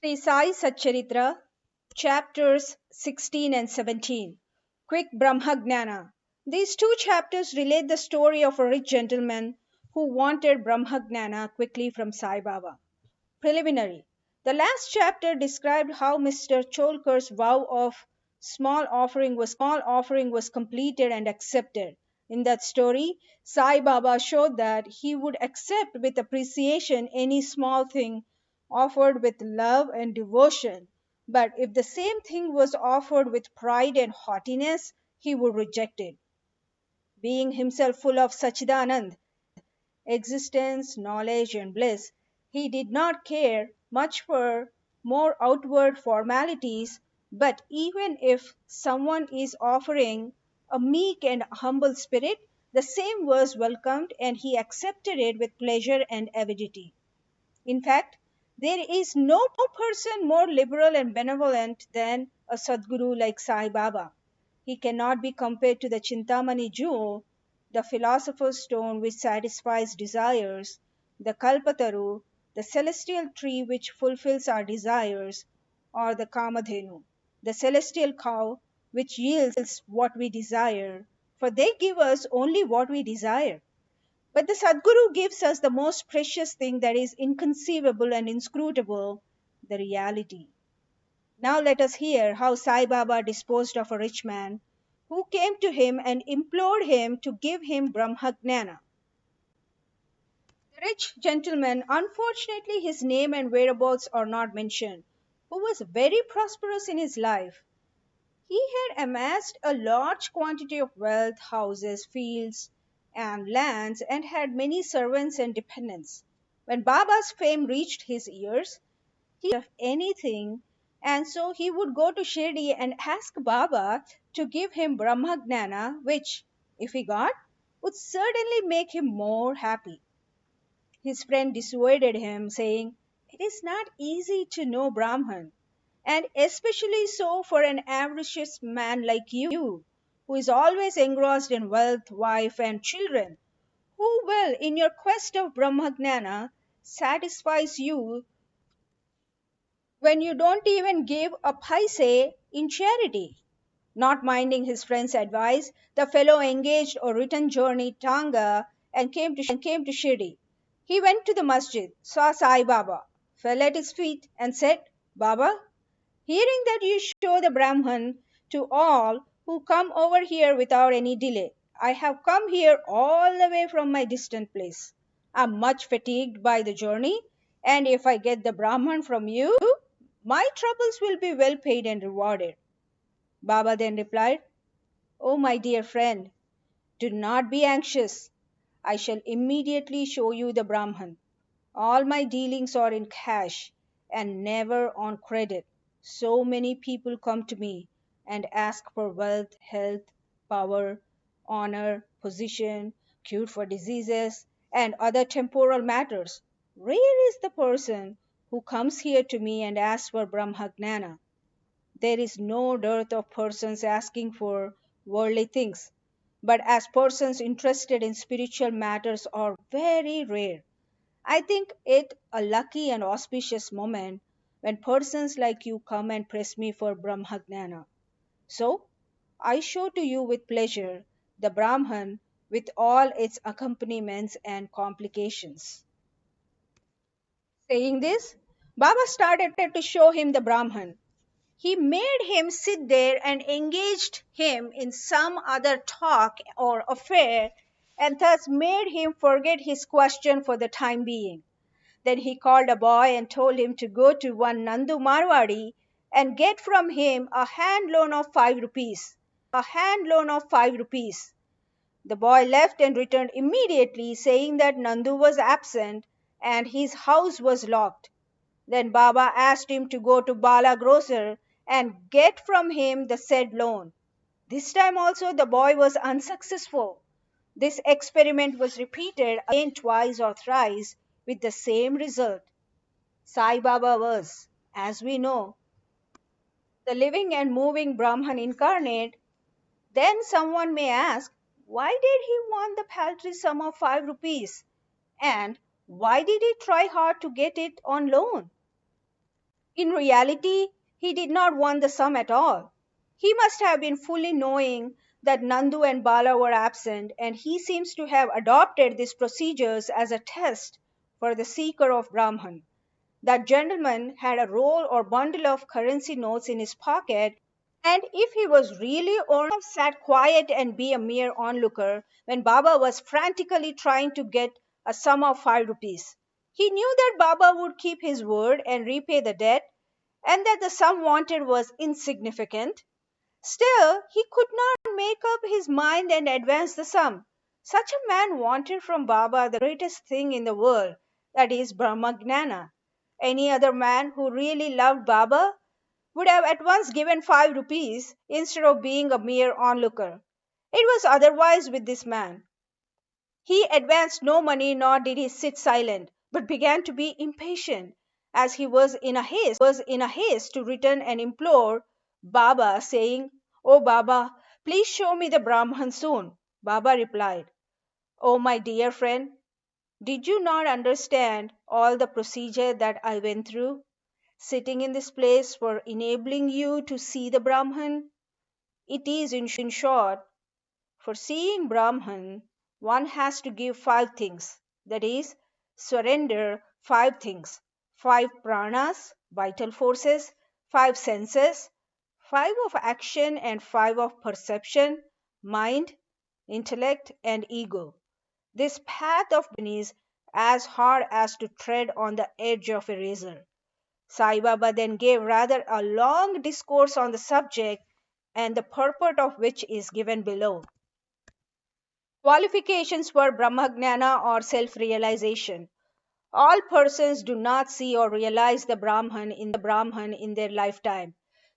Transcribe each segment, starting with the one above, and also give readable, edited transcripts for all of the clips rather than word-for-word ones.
Sri Sai Satcharitra, chapters 16 and 17. Quick Brahmagnana. These two chapters relate the story of a rich gentleman who wanted Brahmagnana quickly from Sai Baba. Preliminary. The last chapter described how Mr. Cholkar's vow of small offering was completed and accepted. In that story, Sai Baba showed that he would accept with appreciation any small thing offered with love and devotion, but if the same thing was offered with pride and haughtiness, he would reject it. Being himself full of Sachidanand, existence, knowledge, and bliss, he did not care much for more outward formalities, but even if someone is offering a meek and humble spirit, the same was welcomed and he accepted it with pleasure and avidity. In fact, there is no person more liberal and benevolent than a Sadguru like Sai Baba. He cannot be compared to the Chintamani jewel, the philosopher's stone which satisfies desires, the Kalpataru, the celestial tree which fulfills our desires, or the Kamadhenu, the celestial cow which yields what we desire, for they give us only what we desire. But the Sadguru gives us the most precious thing that is inconceivable and inscrutable, the reality. Now let us hear how Sai Baba disposed of a rich man who came to him and implored him to give him Brahmagnana. The rich gentleman, unfortunately his name and whereabouts are not mentioned, who was very prosperous in his life. He had amassed a large quantity of wealth, houses, fields, and lands, and had many servants and dependents. When Baba's fame reached his ears, he of anything, and so he would go to Shirdi and ask Baba to give him Brahmagnana, which, if he got, would certainly make him more happy. His friend dissuaded him, saying, "It is not easy to know Brahman, and especially so for an avaricious man like you, who is always engrossed in wealth, wife, and children. Who will, in your quest of Brahmagnana, satisfies you when you don't even give a paise in charity?" Not minding his friend's advice, the fellow engaged a return journey tanga and came to Shirdi. He went to the masjid, saw Sai Baba, fell at his feet, and said, "Baba, hearing that you show the Brahman to all who come over here without any delay, I have come here all the way from my distant place. I am much fatigued by the journey, and if I get the Brahman from you, my troubles will be well paid and rewarded." Baba then replied, "Oh, my dear friend, do not be anxious. I shall immediately show you the Brahman. All my dealings are in cash and never on credit. So many people come to me and ask for wealth, health, power, honor, position, cure for diseases, and other temporal matters. Rare is the person who comes here to me and asks for Brahmagnana. There is no dearth of persons asking for worldly things, but as persons interested in spiritual matters are very rare. I think it a lucky and auspicious moment when persons like you come and press me for Brahmagnana. So I show to you with pleasure the Brahman with all its accompaniments and complications." Saying this, Baba started to show him the Brahman. He made him sit there and engaged him in some other talk or affair, and thus made him forget his question for the time being. Then he called a boy and told him to go to one Nandu Marwadi and get from him a hand loan of 5 rupees. The boy left and returned immediately, saying that Nandu was absent and his house was locked. Then Baba asked him to go to Bala Grocer and get from him the said loan. This time also the boy was unsuccessful. This experiment was repeated again twice or thrice with the same result. Sai Baba was, as we know, the living and moving Brahman incarnate. Then someone may ask, why did he want the paltry sum of 5 rupees? And why did he try hard to get it on loan? In reality, he did not want the sum at all. He must have been fully knowing that Nandu and Bala were absent, and he seems to have adopted these procedures as a test for the seeker of Brahman. That gentleman had a roll or bundle of currency notes in his pocket, and if he was really or have sat quiet and be a mere onlooker when Baba was frantically trying to get a sum of 5 rupees. He knew that Baba would keep his word and repay the debt, and that the sum wanted was insignificant. Still, he could not make up his mind and advance the sum. Such a man wanted from Baba the greatest thing in the world, that is Brahmagnana. Any other man who really loved Baba would have at once given 5 rupees instead of being a mere onlooker. It was otherwise with this man. He advanced no money, nor did he sit silent, but began to be impatient, as he was in a haste to return and implore Baba, saying, "O Baba, please show me the Brahman soon." Baba replied, "O my dear friend, did you not understand all the procedure that I went through, sitting in this place for enabling you to see the Brahman? It is, in short, for seeing Brahman, one has to give 5 things, that is, surrender 5 things: 5 pranas, vital forces; 5 senses; 5 of action, and 5 of perception, mind, intellect, and ego. This path of is as hard as to tread on the edge of a razor." Sai Baba then gave rather a long discourse on the subject, and the purport of which is given below. Qualifications for Brahmagnana or self realization. All persons do not see or realize the Brahman in their lifetime.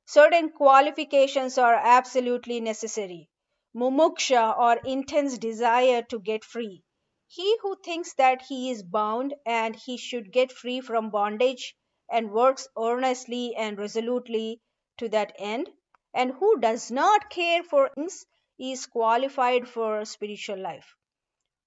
Certain qualifications are absolutely necessary. Mumuksha or intense desire to get free. He who thinks that he is bound and he should get free from bondage and works earnestly and resolutely to that end, and who does not care for things, is qualified for spiritual life.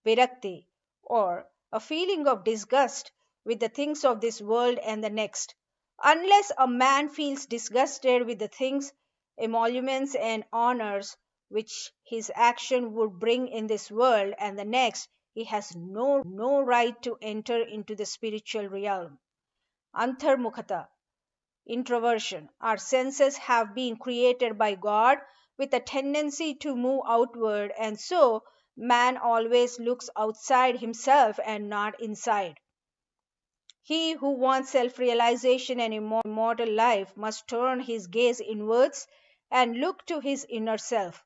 Virakti, or a feeling of disgust with the things of this world and the next. Unless a man feels disgusted with the things, emoluments, and honors which his action would bring in this world and the next, he has no right to enter into the spiritual realm. Antarmukhata, introversion. Our senses have been created by God with a tendency to move outward, and so man always looks outside himself and not inside. He who wants self realization and immortal life must turn his gaze inwards and look to his inner self.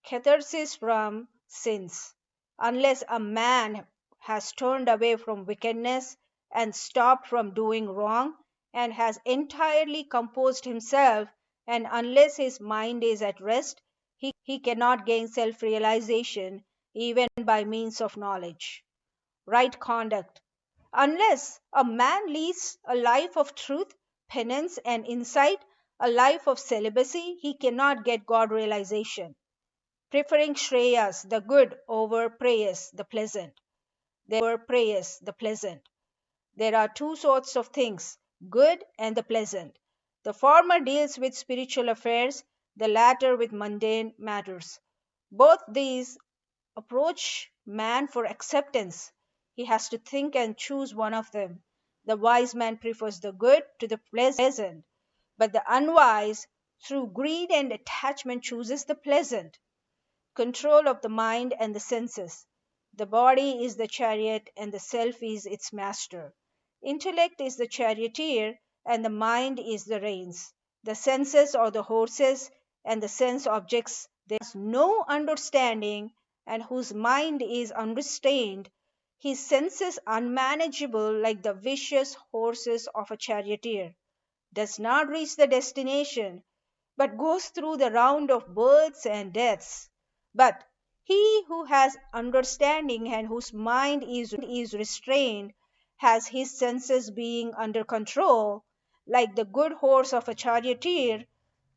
Catharsis from sins. Unless a man has turned away from wickedness and stopped from doing wrong and has entirely composed himself, and unless his mind is at rest, he cannot gain self realization even by means of knowledge. Right conduct. Unless a man leads a life of truth, penance, and insight, a life of celibacy, he cannot get God realization. Preferring Shreyas, the good, over Preyas, the pleasant. There are two sorts of things, good and the pleasant. The former deals with spiritual affairs, the latter with mundane matters. Both these approach man for acceptance. He has to think and choose one of them. The wise man prefers the good to the pleasant, but the unwise, through greed and attachment, chooses the pleasant. Control of the mind and the senses. The body is the chariot and the self is its master. Intellect is the charioteer and the mind is the reins. The senses are the horses and the sense objects. There is no understanding and whose mind is unrestrained, his senses unmanageable like the vicious horses of a charioteer, does not reach the destination, but goes through the round of births and deaths. But he who has understanding and whose mind is restrained, has his senses being under control, like the good horse of a charioteer,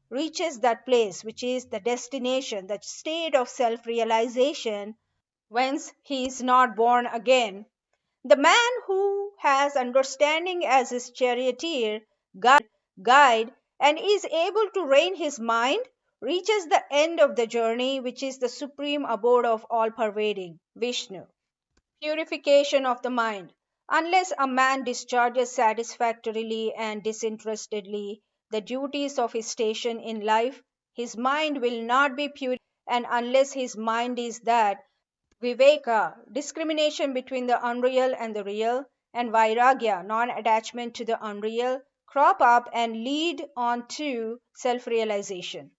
reaches that place which is the destination, the state of self realization, whence he is not born again. The man who has understanding as his charioteer guide, and is able to rein his mind, reaches the end of the journey, which is the supreme abode of all pervading Vishnu. Purification of the mind. Unless a man discharges satisfactorily and disinterestedly the duties of his station in life, his mind will not be purified, and unless his mind is that viveka, discrimination between the unreal and the real, and vairagya, non attachment to the unreal, crop up and lead on to self realization.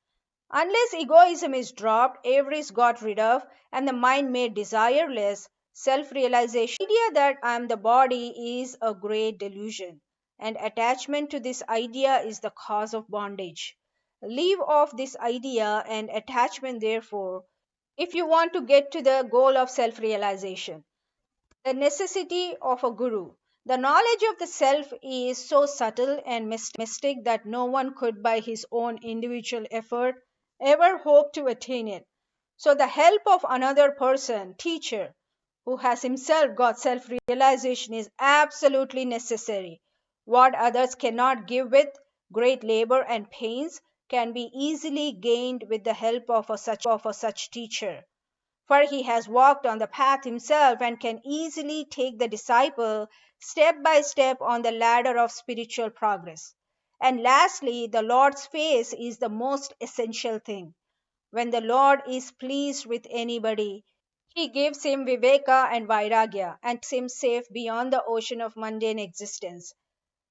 Unless egoism is dropped, avarice got rid of, and the mind made desireless, self realization, the idea that I am the body is a great delusion, and attachment to this idea is the cause of bondage. Leave off this idea and attachment, therefore, if you want to get to the goal of self realization. The necessity of a guru. The knowledge of the self is so subtle and mystic that no one could, by his own individual effort, ever hope to attain it. So, the help of another person, teacher, who has himself got self realization is absolutely necessary. What others cannot give with great labor and pains can be easily gained with the help of a such teacher, for he has walked on the path himself and can easily take the disciple step by step on the ladder of spiritual progress. And lastly, the Lord's face is the most essential thing. When the Lord is pleased with anybody, he gives him viveka and vairagya and takes him safe beyond the ocean of mundane existence.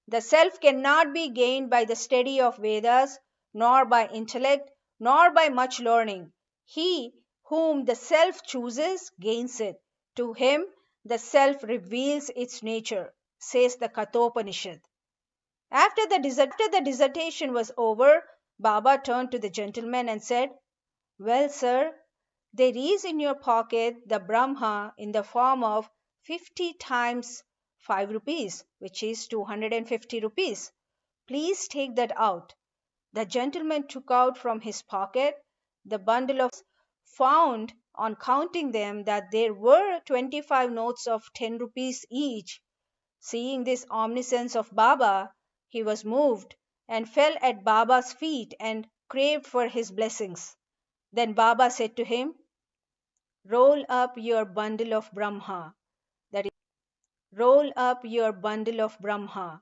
The self cannot be gained by the study of Vedas, nor by intellect, nor by much learning. He whom the self chooses gains it. To him the self reveals its nature, says the Kathopanishad. After the dissertation was over, Baba turned to the gentleman and said, "Well, sir, there is in your pocket the Brahma in the form of 50 times 5 rupees, which is 250 rupees. Please take that out." The gentleman took out from his pocket the bundle of found on counting them that there were 25 notes of 10 rupees each. Seeing this omniscience of Baba, he was moved and fell at Baba's feet and craved for his blessings. Then Baba said to him, "Roll up your bundle of Brahma, that is, roll up your bundle of Brahma,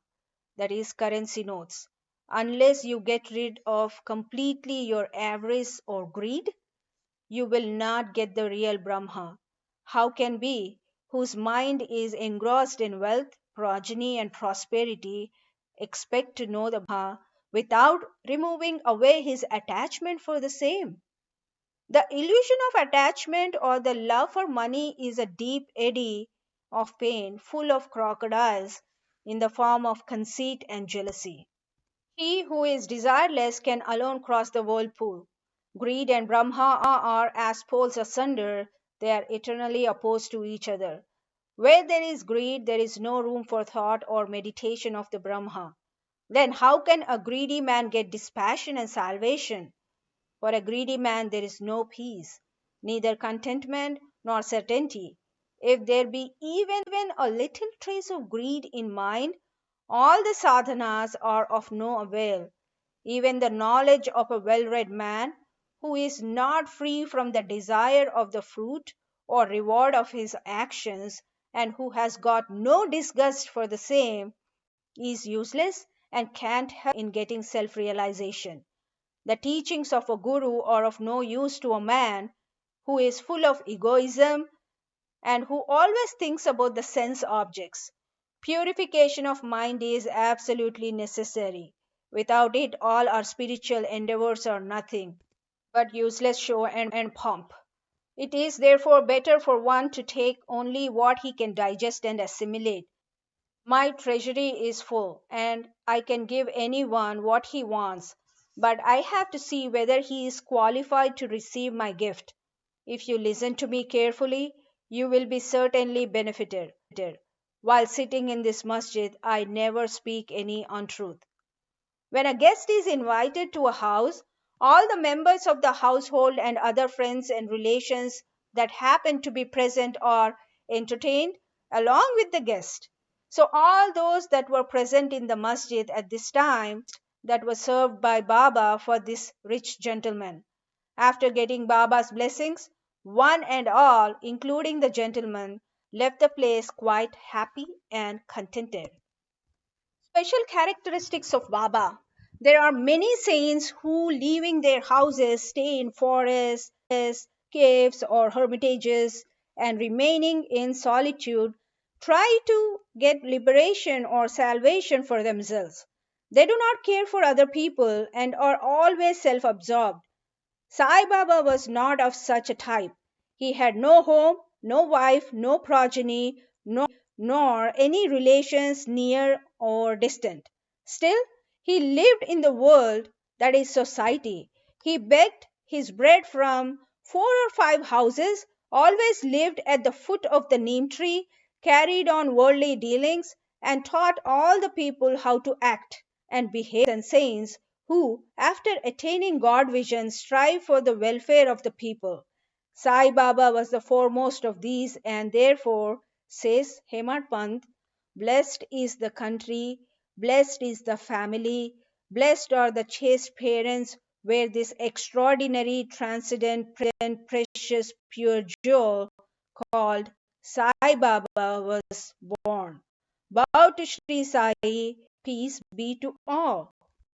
that is currency notes. Unless you get rid of completely your avarice or greed, you will not get the real Brahma. How can we, whose mind is engrossed in wealth, progeny, and prosperity, expect to know the Brahma without removing away his attachment for the same?" The illusion of attachment or the love for money is a deep eddy of pain, full of crocodiles, in the form of conceit and jealousy. He who is desireless can alone cross the whirlpool. Greed and Brahma are as poles asunder, they are eternally opposed to each other. Where there is greed, there is no room for thought or meditation of the Brahma. Then how can a greedy man get dispassion and salvation? For a greedy man there is no peace, neither contentment nor certainty. If there be even a little trace of greed in mind, all the sadhanas are of no avail. Even the knowledge of a well read man, who is not free from the desire of the fruit or reward of his actions, and who has got no disgust for the same, is useless and can't help in getting self realization. The teachings of a guru are of no use to a man who is full of egoism and who always thinks about the sense objects. Purification of mind is absolutely necessary. Without it, all our spiritual endeavors are nothing but useless show and pomp. It is therefore better for one to take only what he can digest and assimilate. My treasury is full, and I can give any one what he wants, but I have to see whether he is qualified to receive my gift. If you listen to me carefully, you will be certainly benefited. While sitting in this masjid, I never speak any untruth. When a guest is invited to a house, all the members of the household and other friends and relations that happen to be present are entertained along with the guest. So all those that were present in the masjid at this time that was served by Baba for this rich gentleman. After getting Baba's blessings, one and all, including the gentleman, left the place quite happy and contented. Special characteristics of Baba. There are many saints who, leaving their houses, stay in forests, caves, or hermitages, and remaining in solitude, try to get liberation or salvation for themselves. They do not care for other people and are always self absorbed. Sai Baba was not of such a type. He had no home, no wife, no progeny, nor any relations near or distant. Still, he lived in the world, that is society. He begged his bread from 4 or 5 houses, always lived at the foot of the neem tree, carried on worldly dealings, and taught all the people how to act and behave and saints who, after attaining God vision, strive for the welfare of the people. Sai Baba was the foremost of these, and therefore, says Hemad Pant, blessed is the country, blessed is the family, blessed are the chaste parents where this extraordinary, transcendent, precious, pure jewel called Sai Baba was born. Bow to Sri Sai, peace be to all.